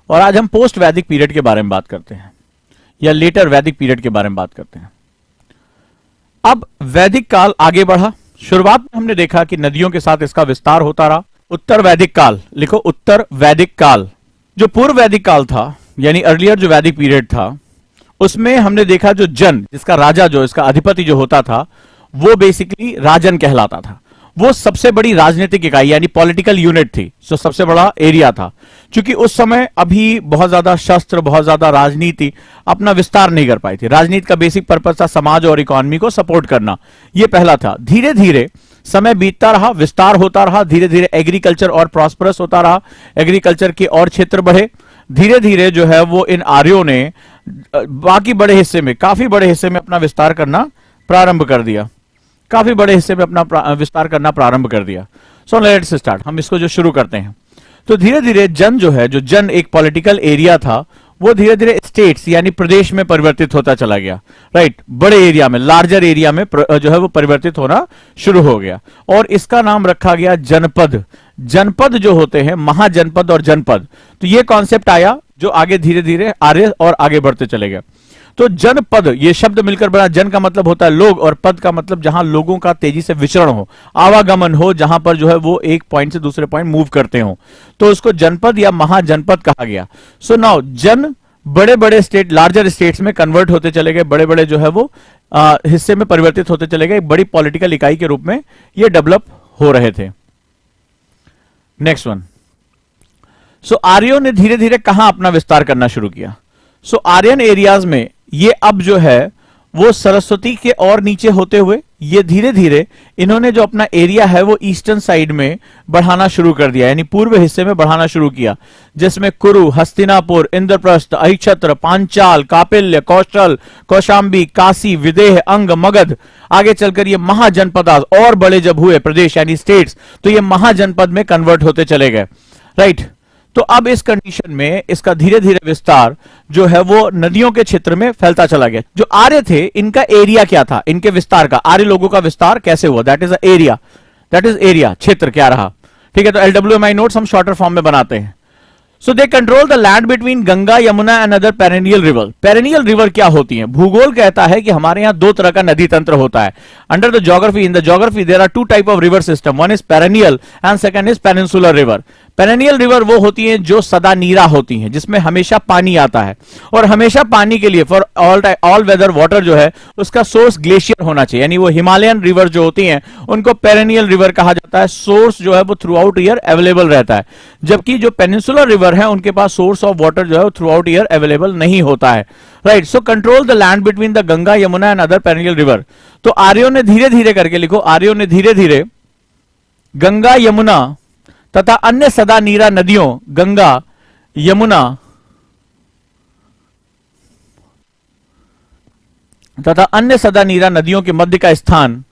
और आज हम पोस्ट वैदिक पीरियड के बारे में बात करते हैं या लेटर वैदिक पीरियड के बारे में बात करते हैं। अब वैदिक काल आगे बढ़ा। शुरुआत में हमने देखा कि नदियों के साथ इसका विस्तार होता रहा। उत्तर वैदिक काल, लिखो उत्तर वैदिक काल। जो पूर्व वैदिक काल था यानी अर्लियर जो वैदिक पीरियड था, उसमें हमने देखा जो जन, जिसका राजा, जो इसका अधिपति जो होता था, वो बेसिकली राजन कहलाता था। वो सबसे बड़ी राजनीतिक इकाई यानी पॉलिटिकल यूनिट थी, जो सबसे बड़ा एरिया था। क्योंकि उस समय अभी बहुत ज्यादा शस्त्र, बहुत ज्यादा राजनीति अपना विस्तार नहीं कर पाई थी। राजनीति का बेसिक पर्पस था समाज और इकोनॉमी को सपोर्ट करना, ये पहला था। धीरे धीरे समय बीतता रहा, विस्तार होता रहा, धीरे धीरे एग्रीकल्चर और प्रॉस्परस होता रहा, एग्रीकल्चर के और क्षेत्र बढ़े। धीरे धीरे जो है वो इन आर्यों ने बाकी बड़े हिस्से में, काफी बड़े हिस्से में अपना विस्तार करना प्रारंभ कर दिया। काफी बड़े हिस्से में अपना विस्तार करना प्रारंभ कर दिया। सो लेट्स स्टार्ट, हम इसको जो शुरू करते हैं। तो धीरे धीरे जन जो है, जो जन एक पॉलिटिकल एरिया था, वो धीरे धीरे स्टेट्स यानी प्रदेश में परिवर्तित होता चला गया। राइट, बड़े एरिया में, लार्जर एरिया में जो है वो परिवर्तित होना शुरू हो गया और इसका नाम रखा गया जनपद। जनपद जो होते हैं, महाजनपद और जनपद, तो ये कॉन्सेप्ट आया जो आगे धीरे धीरे आर्य और आगे बढ़ते चले गए। तो जनपद, ये शब्द मिलकर बना। जन का मतलब होता है लोग और पद का मतलब जहां लोगों का तेजी से विचरण हो, आवागमन हो, जहां पर जो है वो एक पॉइंट से दूसरे पॉइंट मूव करते हो, तो उसको जनपद या महाजनपद कहा गया। सो नाउ जन बड़े बड़े स्टेट, लार्जर स्टेट्स में कन्वर्ट होते चले गए, बड़े बड़े जो है वो हिस्से में परिवर्तित होते चले गए, बड़ी पॉलिटिकल इकाई के रूप में ये डेवलप हो रहे थे। Next one. सो आर्यों ने धीरे धीरे कहां अपना विस्तार करना शुरू किया? सो आर्यन एरियाज में ये अब जो है वो सरस्वती के और नीचे होते हुए ये धीरे धीरे इन्होंने जो अपना एरिया है वो ईस्टर्न साइड में बढ़ाना शुरू कर दिया, यानी पूर्व हिस्से में बढ़ाना शुरू किया, जिसमें कुरु, हस्तिनापुर, इंद्रप्रस्थ, अहिक्षत्र, पांचाल, कापिल्य, कौशल, कौशांबी, काशी, विदेह, अंग, मगध, आगे चलकर ये महाजनपद और बड़े जब हुए प्रदेश यानी स्टेट्स, तो ये महाजनपद में कन्वर्ट होते चले गए। राइट, तो अब इस कंडीशन में इसका धीरे धीरे विस्तार जो है वो नदियों के क्षेत्र में फैलता चला गया। जो आर्य थे, इनका एरिया क्या था, इनके विस्तार का, आर्य लोगों का विस्तार कैसे हुआ, that is area, that is area, क्षेत्र क्या रहा। ठीक है, तो LWMI नोट्स हम शॉर्टर फॉर्म में बनाते हैं। So they control the land between Ganga, Yamuna and other perennial river. Perennial river क्या होती हैं? भूगोल कहता है कि हमारे यहां दो तरह का नदी तंत्र होता है। Under the geography, in the geography there are two type of river system, one is perennial and second is peninsular river. Perennial river वो होती हैं जो सदा नीरा होती हैं, जिसमें हमेशा पानी आता है, और हमेशा पानी के लिए फॉर ऑल वेदर वाटर जो है उसका सोर्स ग्लेशियर होना चाहिए, यानी वो हिमालयन रिवर जो होती हैं उनको पेरेनियल रिवर कहा जाता है। सोर्स जो है वो थ्रू आउट ईयर अवेलेबल रहता है, जबकि जो पेनिनसुलर रिवर है उनके पास सोर्स ऑफ वाटर जो है थ्रू आउट ईयर अवेलेबल नहीं होता है। Right, so control the land between the Ganga, Yamuna and other perennial river. तो आर्यों ने धीरे धीरे करके, लिखो, आर्यों ने धीरे धीरे गंगा, यमुना तथा अन्य सदा नीरा नदियों, गंगा, यमुना तथा अन्य सदा नीरा नदियों के मध्य का स्थान,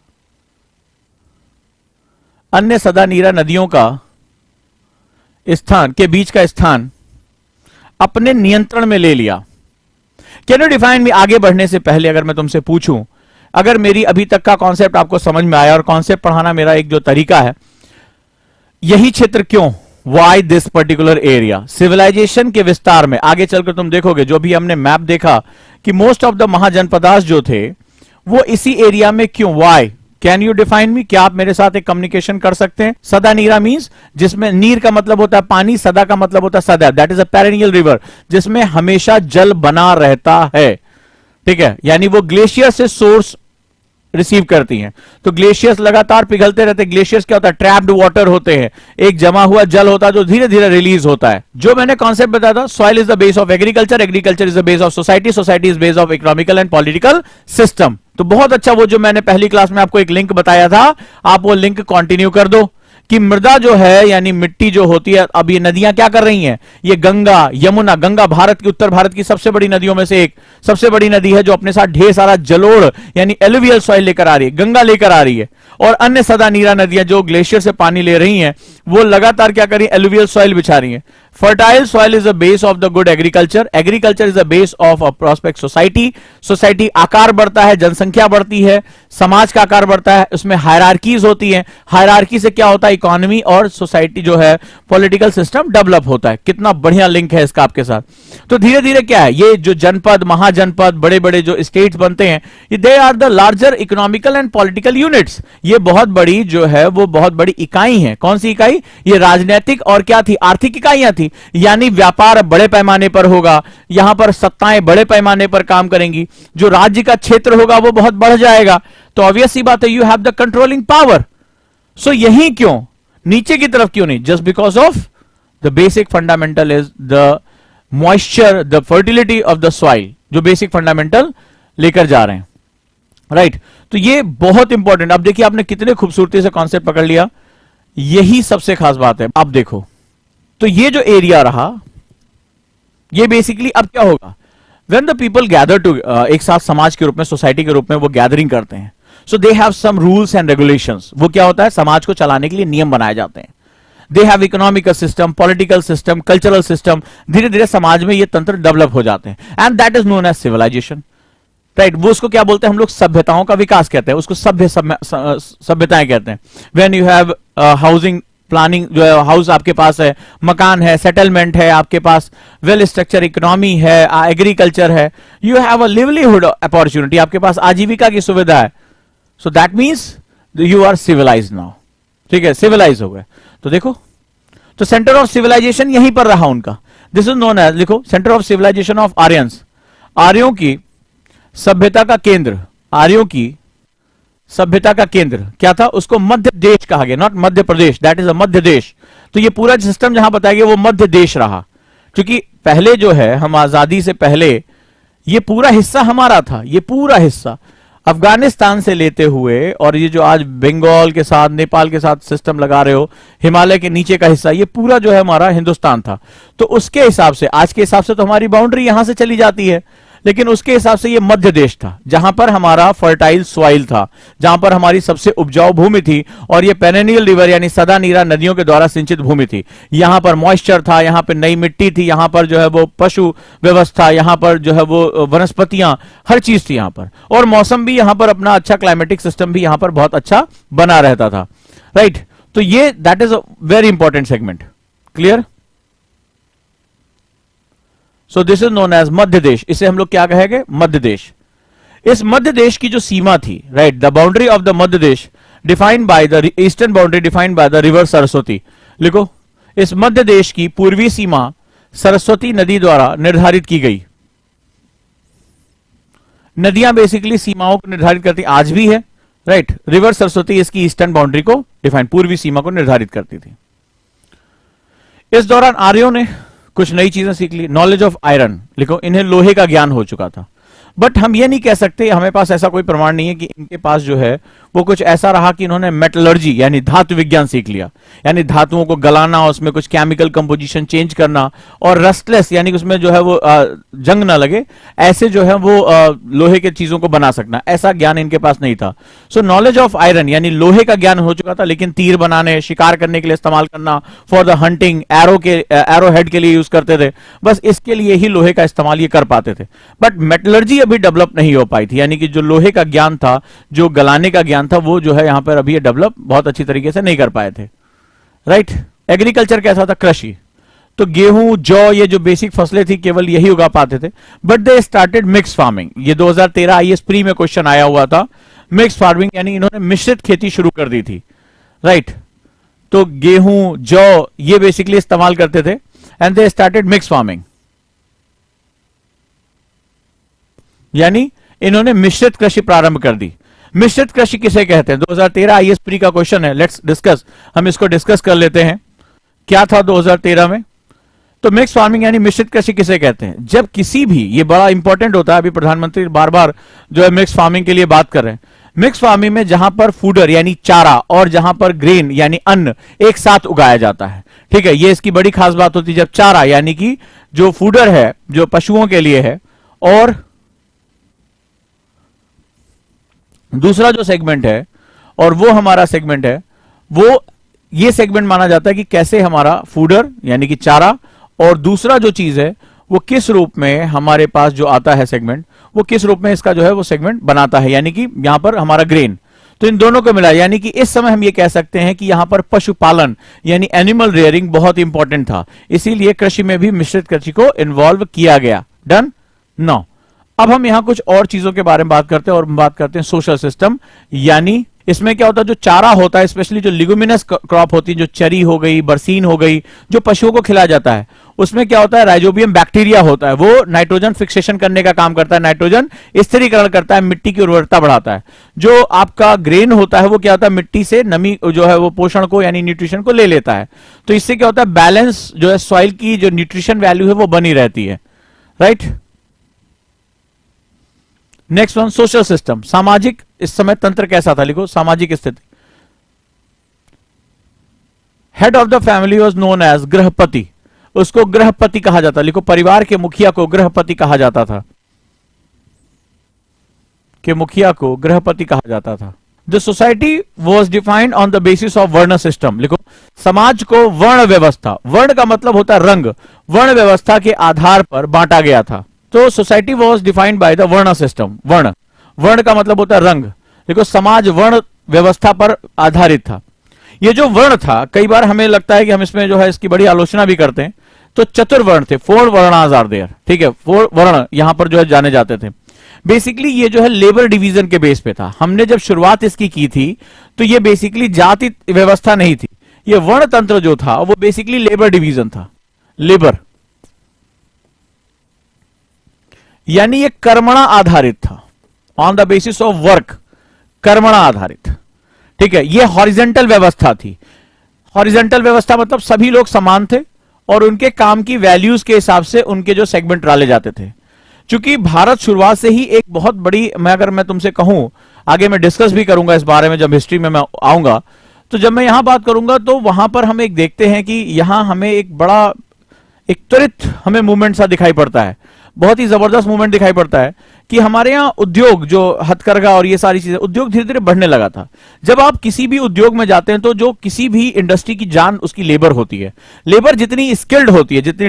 अन्य सदा नीरा नदियों का स्थान के बीच का स्थान अपने नियंत्रण में ले लिया। कैन यू डिफाइन मी? आगे बढ़ने से पहले अगर मैं तुमसे पूछूं, अगर मेरी अभी तक का कॉन्सेप्ट आपको समझ में आया, और कॉन्सेप्ट पढ़ाना मेरा एक जो तरीका है, यही क्षेत्र क्यों, why this particular area, civilisation के विस्तार में आगे चलकर तुम देखोगे, जो भी हमने मैप देखा कि मोस्ट ऑफ द महाजनपदास जो थे वो इसी एरिया में क्यों, why? Can you define me? क्या आप मेरे साथ एक कम्युनिकेशन कर सकते हैं? सदा नीरा मीन्स जिसमें नीर का मतलब होता है पानी, सदा का मतलब होता है सदा, that is a perennial river, जिसमें हमेशा जल बना रहता है। ठीक है, यानी वो ग्लेशियर से सोर्स रिसीव करती हैं, तो ग्लेशियर्स लगातार पिघलते रहते हैं। ग्लेशियर्स क्या होता है? ट्रैप्ड वाटर होते हैं, एक जमा हुआ जल होता है जो धीरे धीरे रिलीज होता है। जो मैंने कॉन्सेप्ट बताया था, soil is the base of agriculture, agriculture is the base of society, society is base of economical and political system. तो बहुत अच्छा, वो जो मैंने पहली क्लास में आपको एक लिंक बताया था, आप वो लिंक कंटिन्यू कर दो कि मृदा जो है यानी मिट्टी जो होती है, अब ये नदियां क्या कर रही हैं, ये गंगा, यमुना, गंगा भारत की, उत्तर भारत की सबसे बड़ी नदियों में से एक, सबसे बड़ी नदी है जो अपने साथ ढेर सारा जलोढ़ यानी एलुवियल सॉइल लेकर आ रही है, गंगा लेकर आ रही है। और अन्य सदा नीरा नदियां जो ग्लेशियर से पानी ले रही हैं, वो लगातार क्या कर रही है, एलुवियल सॉइल बिछा रही है। Fertile soil is the base of the good agriculture, agriculture is the base of a prospect society, society आकार बढ़ता है, जनसंख्या बढ़ती है, समाज का आकार बढ़ता है, उसमें हायरार्कीज होती हैं, हायरार्की से क्या होता है, इकोनॉमी और सोसाइटी जो है पॉलिटिकल सिस्टम डेवलप होता है। कितना बढ़िया लिंक है इसका आपके साथ। तो धीरे धीरे क्या है, ये जो जनपद, महाजनपद, बड़े बड़े जो स्टेट्स बनते हैं, they are the larger economical and political units. ये बहुत बड़ी जो है वो बहुत बड़ी इकाई है। कौन सी इकाई? ये राजनीतिक और क्या थी, आर्थिक इकाइयां थी। यानी व्यापार बड़े पैमाने पर होगा, यहां पर सत्ताएं बड़े पैमाने पर काम करेंगी, जो राज्य का क्षेत्र होगा वो बहुत बढ़ जाएगा। तो ऑब्वियस सी बात है, you have the controlling power. So यही क्यों, नीचे की तरफ क्यों नहीं? Just because of the basic fundamental is the moisture, the fertility of the soil, जो बेसिक फंडामेंटल लेकर जा रहे हैं, राइट। तो ये बहुत इंपॉर्टेंट। अब देखिए आपने कितने खूबसूरती से कॉन्सेप्ट पकड़ लिया, यही सबसे खास बात है। आप देखो तो ये जो एरिया रहा, ये बेसिकली अब क्या होगा, when the people gather to, एक साथ समाज के रूप में, सोसाइटी के रूप में वो गैदरिंग करते हैं, so they have some rules and regulations. वो क्या होता है, समाज को चलाने के लिए नियम बनाए जाते हैं। They have economical system, political system, cultural system. धीरे धीरे समाज में ये तंत्र डेवलप हो जाते हैं, and that is known as civilisation, right. वो उसको क्या बोलते हैं हम लोग, सभ्यताओं का विकास कहते हैं, उसको सभ्यताएं कहते हैं। When you have housing planning, जो है हाउस आपके पास है, मकान है, सेटलमेंट है आपके पास, वेल स्ट्रक्चर इकोनॉमी है, एग्रीकल्चर है, you have a livelihood opportunity, आपके पास आजीविका की सुविधा है। So that means you are civilise now, ठीक है, सिविलाइज हो गए। तो देखो, तो सेंटर ऑफ सिविलाइजेशन यहीं पर रहा उनका। दिस इज नोन एज, लिखो, centre of civilisation of Aryans, आर्यों की सभ्यता का केंद्र, आर्यों की सभ्यता का केंद्र क्या था, उसको मध्य देश कहा गया, not Madhya Pradesh, that is a Madhya Desh. तो ये पूरा सिस्टम जहां बताया गया वो मध्य देश रहा, क्योंकि पहले जो है हम आजादी से पहले ये पूरा हिस्सा हमारा था, ये पूरा हिस्सा अफगानिस्तान से लेते हुए, और ये जो आज बंगाल के साथ, नेपाल के साथ सिस्टम लगा रहे हो, हिमालय के नीचे का हिस्सा, ये पूरा जो है हमारा हिंदुस्तान था। तो उसके हिसाब से, आज के हिसाब से तो हमारी बाउंड्री यहां से चली जाती है, लेकिन उसके हिसाब से ये मध्य देश था, जहां पर हमारा फर्टाइल सॉइल था, जहां पर हमारी सबसे उपजाऊ भूमि थी, और ये पेरेनियल रिवर यानी सदा नीरा नदियों के द्वारा सिंचित भूमि थी। यहां पर मॉइस्चर था, यहां पर नई मिट्टी थी, यहां पर जो है वो पशु व्यवस्था, यहां पर जो है वो वनस्पतियां, हर चीज थी यहां पर, और मौसम भी यहां पर अपना अच्छा, क्लाइमेटिक सिस्टम भी यहां पर बहुत अच्छा बना रहता था, राइट। तो ये that is a very important segment, clear. So this is known as Madhya Desh, इसे हम लोग क्या कहेंगे, मध्य देश। इस मध्य देश की जो सीमा थी, right, the boundary of the Madhya Desh defined by the eastern boundary defined by the river Saraswati. लिखो, इस मध्य देश की पूर्वी सीमा सरस्वती नदी द्वारा निर्धारित की गई। नदियां बेसिकली सीमाओं को निर्धारित करती, आज भी है, राइट। रिवर सरस्वती इसकी ईस्टर्न बाउंड्री को डिफाइन, पूर्वी सीमा को निर्धारित करती थी। इस दौरान आर्यों ने कुछ नई चीजें सीख ली। नॉलेज ऑफ आयरन, लिखो, इन्हें लोहे का ज्ञान हो चुका था, बट हम ये नहीं कह सकते, हमें पास ऐसा कोई प्रमाण नहीं है कि इनके पास जो है वो कुछ ऐसा रहा कि इन्होंने मेटलर्जी यानी धातु विज्ञान सीख लिया, यानी धातुओं को गलाना, उसमें कुछ केमिकल कंपोजिशन चेंज करना, और रस्टलेस यानी उसमें जो है वो जंग ना लगे, ऐसे जो है वो लोहे के चीजों को बना सकना, ऐसा ज्ञान इनके पास नहीं था। सो नॉलेज ऑफ आयरन यानी लोहे का ज्ञान हो चुका था, लेकिन तीर बनाने, शिकार करने के लिए इस्तेमाल करना, for the hunting, arrow head के लिए यूज करते थे, बस इसके लिए ही लोहे का इस्तेमाल ये कर पाते थे। बट मेटलर्जी अभी डेवलप नहीं हो पाई थी, यानी कि जो लोहे का ज्ञान था, जो गलाने का ज्ञान था, वो जो है यहां पर अभी ये डेवलप बहुत अच्छी तरीके से नहीं कर पाए थे, राइट। एग्रीकल्चर कैसा था, कृषि, तो गेहूं, जौ, ये जो बेसिक फसलें थी केवल यही उगा पाते थे। But they started mix farming, ये 2013 आईएएस प्री में क्वेश्चन आया हुआ था। मिक्स फार्मिंग यानी इन्होंने मिश्रित खेती शुरू कर दी थी, राइट। तो गेहूं, जौ ये बेसिकली इस्तेमाल करते थे, and they started mix farming, यानी इन्होंने मिश्रित कृषि प्रारंभ कर दी। मिश्रित कृषि किसे कहते हैं, 2013 आईएएस प्री का क्वेश्चन है, लेट्स डिस्कस, हम इसको डिस्कस कर लेते हैं। क्या था 2013 में, तो मिक्स फार्मिंग यानी मिश्रित कृषि किसे कहते हैं, जब किसी भी, ये बड़ा इंपॉर्टेंट होता है, अभी प्रधानमंत्री बार बार जो है मिक्स फार्मिंग के लिए बात कर रहे हैं। मिक्स फार्मिंग में जहां पर फूडर यानी चारा और जहां पर ग्रेन यानी अन्न एक साथ उगाया जाता है, ठीक है, ये इसकी बड़ी खास बात होती है। जब चारा यानी कि जो फूडर है, जो पशुओं के लिए है, और दूसरा जो सेगमेंट है, और वो हमारा सेगमेंट है, वो ये सेगमेंट माना जाता है कि कैसे हमारा फूडर यानी कि चारा और दूसरा जो चीज है वो किस रूप में हमारे पास जो आता है सेगमेंट, वो किस रूप में इसका जो है वो सेगमेंट बनाता है, यानी कि यहां पर हमारा ग्रेन। तो इन दोनों को मिला, यानी कि इस समय हम ये कह सकते हैं कि यहां पर पशुपालन यानी एनिमल रेयरिंग बहुत इंपॉर्टेंट था, इसीलिए कृषि में भी मिश्रित कृषि को इन्वॉल्व किया गया। डन। नो, अब हम यहां कुछ और चीजों के बारे में बात करते हैं और बात करते हैं सोशल सिस्टम। यानी इसमें क्या होता है, जो चारा होता है, स्पेशली जो लिगुमिनस क्रॉप होती है, जो चरी हो गई, बरसीन हो गई, जो पशुओं को खिलाया जाता है, उसमें क्या होता है, राइजोबियम बैक्टीरिया होता है, वो नाइट्रोजन फिक्सेशन करने का काम करता है, नाइट्रोजन स्थिरीकरण करता है, मिट्टी की उर्वरता बढ़ाता है। जो आपका ग्रेन होता है वो क्या होता है, मिट्टी से नमी जो है वो पोषण को यानी न्यूट्रिशन को ले लेता है। तो इससे क्या होता है, बैलेंस जो है सॉइल की जो न्यूट्रिशन वैल्यू है वो बनी रहती है। Right. Next one, social system, सामाजिक इस समय तंत्र कैसा था, लिखो सामाजिक स्थिति। Head of the family was known as grihapati, उसको गृहपति कहा जाता, लिखो परिवार के मुखिया को गृहपति कहा जाता था, के मुखिया को गृहपति कहा जाता था। The society was defined on the basis of वर्ण सिस्टम, लिखो समाज को वर्ण व्यवस्था, वर्ण का मतलब होता है रंग, वर्ण व्यवस्था के आधार पर बांटा गया था। तो society was defined by the वर्ण सिस्टम, वर्ण, वर्ण का मतलब होता है रंग, देखो समाज वर्ण व्यवस्था पर आधारित था। ये जो वर्ण था, कई बार हमें लगता है कि हम इसमें जो है इसकी बड़ी आलोचना भी करते हैं, तो चतुर्वर्ण थे, 4 वर्णास आर देयर, ठीक है, 4 वर्ण यहां पर जो है जाने जाते थे। बेसिकली ये जो है लेबर डिवीजन के बेस पे था। हमने जब शुरुआत इसकी की थी तो ये बेसिकली जाति व्यवस्था नहीं थी, ये वर्ण तंत्र जो था वो बेसिकली लेबर डिवीजन था, लेबर, यानी ये कर्मणा आधारित था, on the basis of work, कर्मणा आधारित, ठीक है। ये हॉरिजेंटल व्यवस्था थी। हॉरिजेंटल व्यवस्था मतलब सभी लोग समान थे और उनके काम की वैल्यूज के हिसाब से उनके जो सेगमेंट डाले जाते थे। चूंकि भारत शुरुआत से ही एक बहुत बड़ी, अगर मैं तुमसे कहूं, आगे मैं डिस्कस भी करूंगा इस बारे में जब हिस्ट्री में मैं आऊंगा, तो जब मैं यहां बात करूंगा तो वहां पर हम एक देखते हैं कि यहां हमें एक बड़ा, एक त्वरित हमें मूवमेंट सा दिखाई पड़ता है, बहुत ही जबरदस्त मूवमेंट दिखाई पड़ता है कि हमारे यहाँ उद्योग, जो हथकरघा और ये सारी चीजें, उद्योग धीरे धीरे बढ़ने लगा था। जब आप किसी भी उद्योग में जाते हैं तो जो किसी भी इंडस्ट्री की जान उसकी लेबर होती है। लेबर जितनी स्किल्ड होती है, जितनी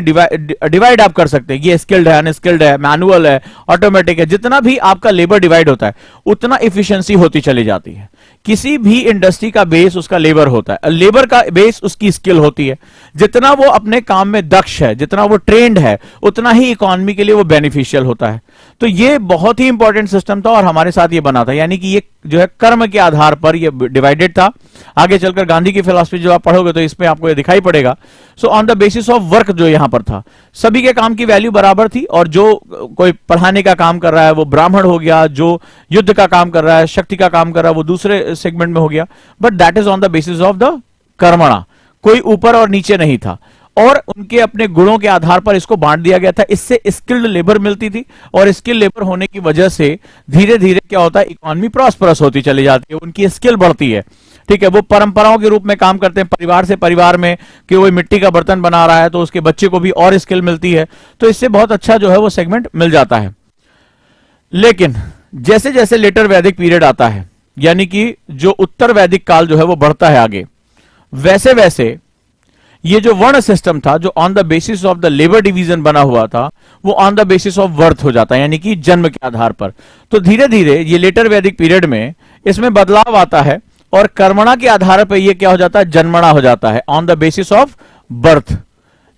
डिवाइड आप कर सकते हैं, ये स्किल्ड है, अनस्किल्ड है, मैनुअल है, ऑटोमेटिक है, जितना भी आपका लेबर डिवाइड होता है उतना इफिशियंसी होती चली जाती है। किसी भी इंडस्ट्री का बेस उसका लेबर होता है, लेबर का बेस उसकी स्किल होती है। जितना वो अपने काम में दक्ष है, जितना वो ट्रेंड है, उतना ही इकोनॉमी के लिए वो बेनिफिशियल होता है। तो ये बहुत ही इंपॉर्टेंट सिस्टम था और हमारे साथ ये बना था, यानी कि ये जो है कर्म के आधार पर ये डिवाइडेड था। आगे चलकर गांधी की फिलॉसफी जो आप पढ़ोगे तो इसमें आपको ये दिखाई पड़ेगा। So on the basis of work जो यहां पर था, सभी के काम की वैल्यू बराबर थी, और जो कोई पढ़ाने का काम कर रहा है वो ब्राह्मण हो गया, जो युद्ध का काम कर रहा है, शक्ति का काम कर रहा है वो दूसरे सेगमेंट में हो गया, but that is on the basis of the कर्मणा, कोई ऊपर और नीचे नहीं था, और उनके अपने गुणों के आधार पर इसको बांट दिया गया था। इससे स्किल्ड लेबर मिलती थी, और स्किल्ड लेबर होने की वजह से धीरे धीरे क्या होता है, इकोनॉमी प्रॉस्परस होती चली जाती है, उनकी स्किल बढ़ती है, ठीक है। वो परंपराओं के रूप में काम करते हैं, परिवार से परिवार में, कि वो मिट्टी का बर्तन बना रहा है तो उसके बच्चे को भी और स्किल मिलती है, तो इससे बहुत अच्छा जो है वो सेगमेंट मिल जाता है। लेकिन जैसे जैसे लेटर वैदिक पीरियड आता है, यानी कि जो उत्तर वैदिक काल जो है वो बढ़ता है आगे, वैसे वैसे ये जो वर्ण सिस्टम था, जो on the basis of the labour division बना हुआ था, वो on the basis of birth हो जाता है, यानी कि जन्म के आधार पर। तो धीरे धीरे ये लेटर वैदिक पीरियड में इसमें बदलाव आता है, और कर्मणा के आधार पर ये क्या हो जाता है, जन्मणा हो जाता है, on the basis of birth.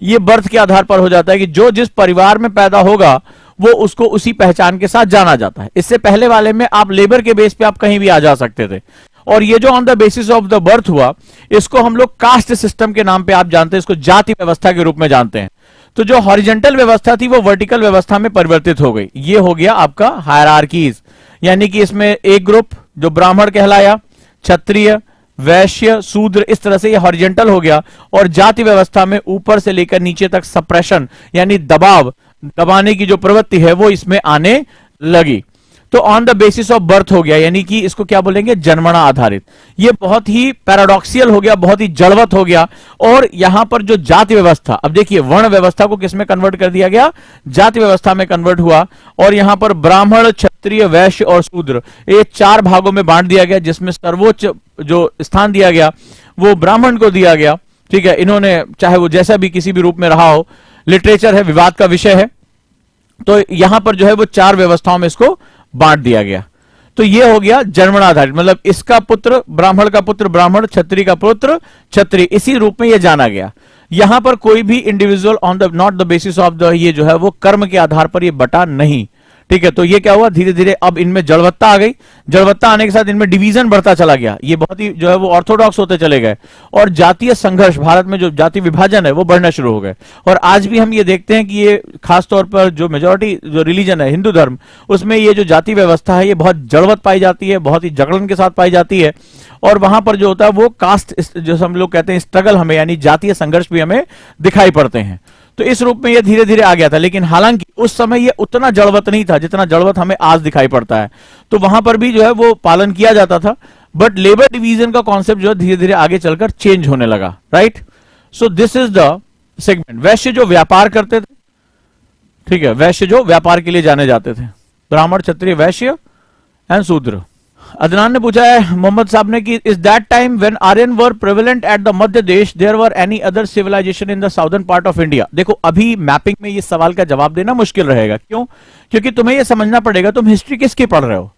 ये बर्थ के आधार पर हो जाता है कि जो जिस परिवार में पैदा होगा वो उसको उसी पहचान के साथ जाना जाता है। इससे पहले वाले में आप लेबर के बेस पे आप कहीं भी आ जा सकते थे, और ये जो on the basis of the birth हुआ, इसको हम लोग कास्ट सिस्टम के नाम पे आप जानते हैं, इसको जाति व्यवस्था के रूप में जानते हैं। तो जो हॉरिजेंटल व्यवस्था थी वो वर्टिकल व्यवस्था में परिवर्तित हो गई। ये हो गया आपका हायरार्कीज, यानी कि इसमें एक ग्रुप जो ब्राह्मण कहलाया, क्षत्रिय, वैश्य, शूद्र, इस तरह से ये हॉरिजेंटल हो गया, और जाति व्यवस्था में ऊपर से लेकर नीचे तक सप्रेशन यानी दबाव, दबाने की जो प्रवृत्ति है वो इसमें आने लगी। तो on the basis of birth हो गया, यानी कि इसको क्या बोलेंगे, जन्मना आधारित। ये बहुत ही पैराडॉक्सियल हो गया, बहुत ही जड़वत हो गया। और यहां पर जो जाति व्यवस्था, अब देखिए वर्ण व्यवस्था को किसमें कन्वर्ट कर दिया गया, जाति व्यवस्था में कन्वर्ट हुआ, और यहां पर ब्राह्मण, क्षत्रिय, वैश्य और शूद्र, ये 4 भागों में बांट दिया गया, जिसमें सर्वोच्च जो स्थान दिया गया वो ब्राह्मण को दिया गया, ठीक है। इन्होंने चाहे वो जैसा भी किसी भी रूप में रहा हो, लिटरेचर है, विवाद का विषय है। तो यहां पर जो है वो 4 व्यवस्थाओं में इसको बांट दिया गया। तो ये हो गया जन्मनाधारित, मतलब इसका पुत्र ब्राह्मण का पुत्र ब्राह्मण, क्षत्रिय का पुत्र क्षत्रिय, इसी रूप में ये जाना गया। यहां पर कोई भी individual on the not the basis of the, ये जो है वो कर्म के आधार पर ये बटा नहीं। ठीक है, तो ये क्या हुआ, धीरे धीरे अब इनमें जड़वत्ता आ गई। जड़वत्ता आने के साथ इनमें डिवीजन बढ़ता चला गया, ये बहुत ही जो है वो ऑर्थोडॉक्स होते चले गए, और जातीय संघर्ष, भारत में जो जाति विभाजन है वो बढ़ना शुरू हो गए। और आज भी हम ये देखते हैं कि ये खासतौर पर जो मेजोरिटी जो रिलीजन है, हिंदू धर्म, उसमें ये जो जाति व्यवस्था है ये बहुत जड़वत पाई जाती है, बहुत ही जगड़न के साथ पाई जाती है। और वहां पर जो होता है वो कास्ट, जो हम लोग कहते हैं स्ट्रगल, हमें यानी जातीय संघर्ष भी हमें दिखाई पड़ते हैं। तो इस रूप में ये धीरे धीरे आ गया था, लेकिन हालांकि उस समय ये उतना जड़वत नहीं था जितना जड़वत हमें आज दिखाई पड़ता है। तो वहां पर भी जो है वो पालन किया जाता था, बट लेबर डिवीजन का कॉन्सेप्ट जो है धीरे धीरे आगे चलकर चेंज होने लगा। Right, so this is the segment. वैश्य जो व्यापार करते थे, ठीक है, वैश्य जो व्यापार के लिए जाने जाते थे, ब्राह्मण, क्षत्रिय, वैश्य एंड शूद्र। अदनान ने पूछा है मोहम्मद साहब ने कि is that time when Aryan were prevalent at the Madhya Desh there were any other civilization in the southern part of India. देखो, अभी मैपिंग में ये सवाल का जवाब देना मुश्किल रहेगा। क्यों? क्योंकि तुम्हें ये समझना पड़ेगा तुम हिस्ट्री किसकी पढ़ रहे हो।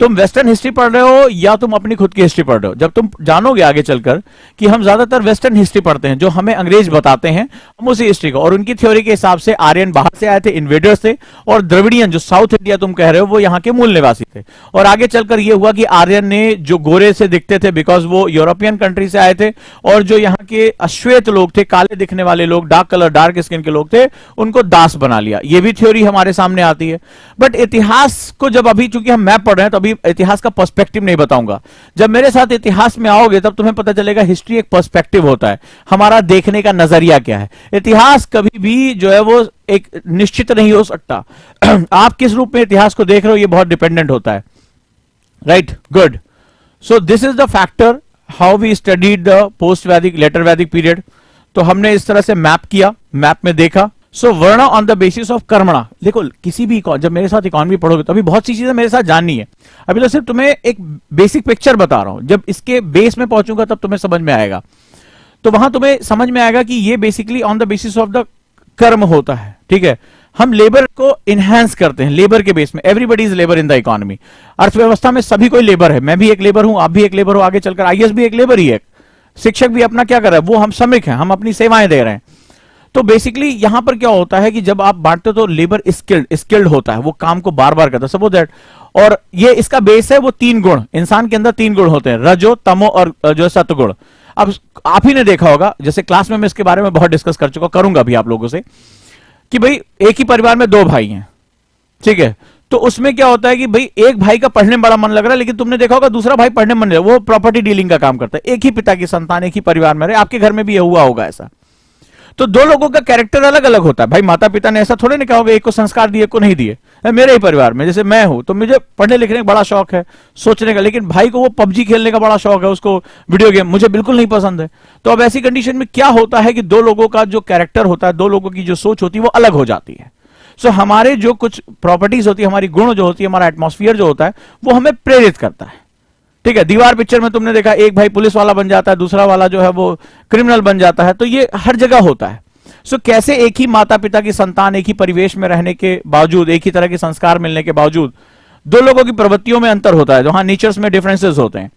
तुम वेस्टर्न हिस्ट्री पढ़ रहे हो या तुम अपनी खुद की हिस्ट्री पढ़ रहे हो। जब तुम जानोगे आगे चलकर कि हम ज्यादातर वेस्टर्न हिस्ट्री पढ़ते हैं, जो हमें अंग्रेज बताते हैं, हम उसी हिस्ट्री को, और उनकी थ्योरी के हिसाब से आर्यन बाहर से आए थे, इन्वेडर्स थे, और द्रविडियन जो साउथ इंडिया तुम कह रहे हो वो यहाँ के मूल निवासी थे। और आगे चलकर ये हुआ कि आर्यन ने जो गोरे से दिखते थे बिकॉज वो यूरोपियन कंट्री से आए थे, और जो यहाँ के अश्वेत लोग थे, काले दिखने वाले लोग, डार्क कलर डार्क स्किन के लोग थे, उनको दास बना लिया। ये भी थ्योरी हमारे सामने आती है। बट इतिहास को जब अभी चूंकि हम मैप पढ़ रहे हैं तो अभी इतिहास का पर्सपेक्टिव नहीं बताऊंगा। जब मेरे साथ इतिहास में आओगे तब तुम्हें पता चलेगा हिस्ट्री एक पर्सपेक्टिव होता है, हमारा देखने का नजरिया क्या है। इतिहास कभी भी जो है वो एक निश्चित नहीं हो सकता। आप किस रूप में इतिहास को देख रहे हो ये बहुत डिपेंडेंट होता है। Right, good. So this is the factor how we studied the post Vedic later Vedic period. तो हमने इस तरह से मैप किया, मैप में देखा। सो वर्ण ऑन द बेसिस ऑफ कर्मणा। देखो, किसी भी जब मेरे साथ इकोनॉमी पढ़ोगे तो अभी बहुत सी चीजें मेरे साथ जाननी है। अभी तो सिर्फ तुम्हें एक बेसिक पिक्चर बता रहा हूं, जब इसके बेस में पहुंचूंगा तब तुम्हें समझ में आएगा। तो वहां तुम्हें समझ में आएगा कि ये basically on the basis of the कर्म होता है। ठीक है, हम लेबर को इनहेंस करते हैं लेबर के बेस में। Everybody is labour in the economy. अर्थव्यवस्था में सभी कोई लेबर है। मैं भी एक लेबर हूं, आप भी एक लेबर हो, आगे चलकर आईएएस भी एक लेबर ही है, शिक्षक भी अपना क्या कर रहा है, वो हम श्रमिक हैं, हम अपनी सेवाएं दे रहे हैं। तो बेसिकली यहां पर क्या होता है कि जब आप बांटते हो तो लेबर स्किल्ड होता है, वो काम को बार बार करता है, सपोज दैट। और ये इसका बेस है वो 3 गुण, इंसान के अंदर 3 गुण होते हैं, रजो, तमो और जो सत्गुण। अब आप ही ने देखा होगा, जैसे क्लास में मैं इसके बारे में बहुत डिस्कस कर चुका, करूंगा भी आप लोगों से, कि भाई एक ही परिवार में 2 भाई हैं, ठीक है, तो उसमें क्या होता है कि भाई एक भाई का पढ़ने में बड़ा मन लग रहा है, लेकिन तुमने देखा होगा दूसरा भाई पढ़ने में मन नहीं, वो प्रॉपर्टी डीलिंग का काम करता है। एक ही पिता की संतान, एक ही परिवार में रहे, आपके घर में भी ये हुआ होगा ऐसा। तो 2 लोगों का कैरेक्टर अलग अलग होता है। भाई माता पिता ने ऐसा थोड़े नहीं कहा होगा एक को संस्कार दिए, एक को नहीं दिए। मेरे ही परिवार में जैसे मैं हूं तो मुझे पढ़ने लिखने का बड़ा शौक है, सोचने का, लेकिन भाई को वो पबजी खेलने का बड़ा शौक है, उसको वीडियो गेम मुझे बिल्कुल नहीं पसंद है। तो अब ऐसी कंडीशन में क्या होता है कि 2 लोगों का जो कैरेक्टर होता है, 2 लोगों की जो सोच होती है वो अलग हो जाती है। सो हमारे जो कुछ प्रॉपर्टीज होती है, हमारी गुण जो होती है, हमारा एटमॉस्फेयर जो होता है वो हमें प्रेरित करता है। ठीक है, दीवार पिक्चर में तुमने देखा एक भाई पुलिस वाला बन जाता है, दूसरा वाला जो है वो क्रिमिनल बन जाता है। तो ये हर जगह होता है। सो कैसे एक ही माता पिता की संतान, एक ही परिवेश में रहने के बावजूद, एक ही तरह के संस्कार मिलने के बावजूद 2 लोगों की प्रवृत्तियों में अंतर होता है, जहां नेचर्स में डिफरेंसेस होते हैं।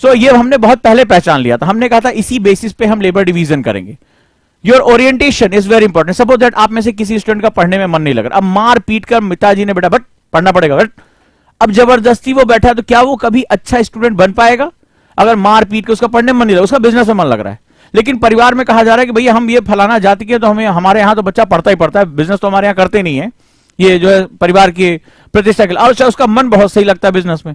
सो ये हमने बहुत पहले पहचान लिया था। हमने कहा था इसी बेसिस पे हम लेबर डिवीजन करेंगे। Your orientation is very important. Suppose that आप में से किसी स्टूडेंट का पढ़ने में मन नहीं लग रहा, अब मार पीट कर पिताजी ने बेटा बट पढ़ना पड़ेगा, बट अब जबरदस्ती वो बैठा, तो क्या वो कभी अच्छा स्टूडेंट बन पाएगा? अगर मार पीट के उसका पढ़ने में मन नहीं लग रहा, उसका बिजनेस में मन लग रहा है, लेकिन परिवार में कहा जा रहा है कि भैया हम ये फलाना जाति के, तो हमें हमारे यहाँ तो बच्चा पढ़ता ही पढ़ता है, बिजनेस तो हमारे यहाँ करते नहीं है, ये जो है परिवार की प्रतिष्ठा के लिए। और उसका मन बहुत सही लगता है बिजनेस में,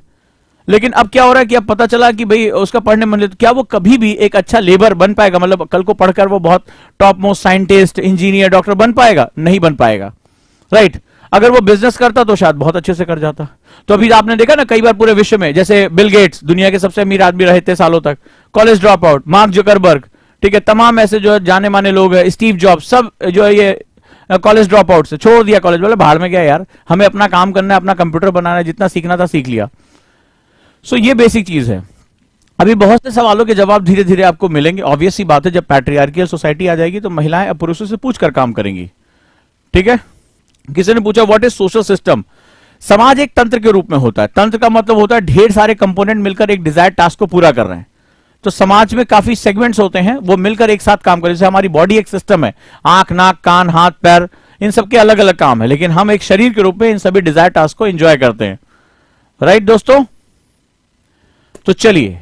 लेकिन अब क्या हो रहा है कि अब पता चला कि भाई उसका पढ़ने मन, क्या वो कभी भी एक अच्छा लेबर बन पाएगा? मतलब कल को पढ़कर वो बहुत top most scientist, engineer, doctor बन पाएगा? नहीं बन पाएगा। राइट, अगर वो बिजनेस करता तो शायद बहुत अच्छे से कर जाता। तो अभी आपने देखा ना कई बार पूरे विश्व में, जैसे बिल गेट्स दुनिया के सबसे अमीर आदमी रहे इतने सालों तक, college drop out, mark Zuckerberg, ठीक है, तमाम ऐसे जो जाने माने लोग हैं, स्टीव जॉब, सब जो है ये कॉलेज ड्रॉप आउट से छोड़ दिया कॉलेज, बोले भाड़ में गया यार, हमें अपना काम करना है, अपना कंप्यूटर बनाना है, जितना सीखना था सीख लिया। सो ये बेसिक चीज है। अभी बहुत से सवालों के जवाब धीरे धीरे आपको मिलेंगे। ऑब्वियस सी बात है, जब पैट्रियार्कियल सोसाइटी आ जाएगी तो महिलाएं अब पुरुषों से पूछकर काम करेंगी। ठीक है। किसी ने पूछा व्हाट इज सोशल सिस्टम। समाज एक तंत्र के रूप में होता है। तंत्र का मतलब होता है ढेर सारे कंपोनेंट मिलकर एक डिजायर्ड टास्क को पूरा कर रहे हैं। तो समाज में काफी सेगमेंट्स होते हैं, वो मिलकर एक साथ काम करें। जैसे हमारी बॉडी एक सिस्टम है, आंख, नाक, कान, हाथ, पैर, इन सबके अलग अलग काम है, लेकिन हम एक शरीर के रूप में इन सभी डिजायर टास्क को एंजॉय करते हैं। राइट दोस्तों, तो चलिए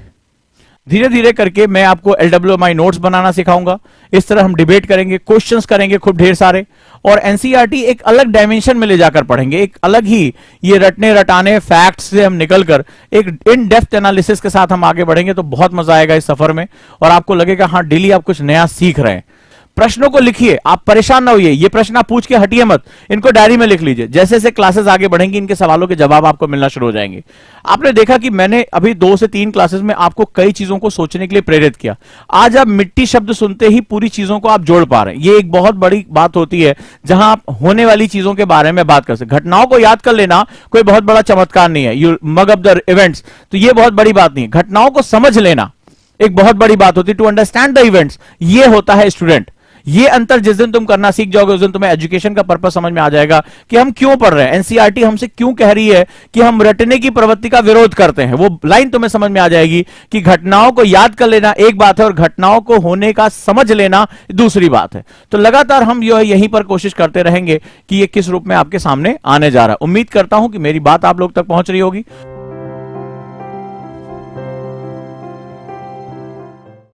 धीरे धीरे करके मैं आपको LWMI नोट्स बनाना सिखाऊंगा। इस तरह हम डिबेट करेंगे, क्वेश्चंस करेंगे खूब ढेर सारे, और एनसीईआरटी एक अलग डायमेंशन में ले जाकर पढ़ेंगे। एक अलग ही ये रटने रटाने फैक्ट्स से हम निकलकर एक इन डेप्थ एनालिसिस के साथ हम आगे बढ़ेंगे। तो बहुत मजा आएगा इस सफर में, और आपको लगेगा हाँ डेली आप कुछ नया सीख रहे हैं। प्रश्नों को लिखिए, आप परेशान ना होइए, ये प्रश्न आप पूछ के हटिए मत, इनको डायरी में लिख लीजिए। जैसे जैसे क्लासेस आगे बढ़ेंगी इनके सवालों के जवाब आपको मिलना शुरू हो जाएंगे। आपने देखा कि मैंने अभी 2 से 3 क्लासेस में आपको कई चीजों को सोचने के लिए प्रेरित किया। आज आप मिट्टी शब्द सुनते ही पूरी चीजों को आप जोड़ पा रहे हैं। ये एक बहुत बड़ी बात होती है जहां आप होने वाली चीजों के बारे में बात कर सकते। घटनाओं को याद कर लेना कोई बहुत बड़ा चमत्कार नहीं है, you mug up the events, तो ये बहुत बड़ी बात नहीं है। घटनाओं को समझ लेना एक बहुत बड़ी बात होती है, टू अंडरस्टैंड द इवेंट्स, ये होता है स्टूडेंट। ये अंतर जिस दिन तुम करना सीख जाओगे उस दिन तुम्हें एजुकेशन का पर्पस समझ में आ जाएगा कि हम क्यों पढ़ रहे हैं। एनसीईआरटी हमसे क्यों कह रही है कि हम रटने की प्रवृत्ति का विरोध करते हैं। वो लाइन तुम्हें समझ में आ जाएगी कि घटनाओं को याद कर लेना एक बात है और घटनाओं को होने का समझ लेना दूसरी बात है। तो लगातार हम जो है यहीं पर कोशिश करते रहेंगे कि ये किस रूप में आपके सामने आने जा रहा है। उम्मीद करता हूं कि मेरी बात आप लोग तक पहुंच रही होगी।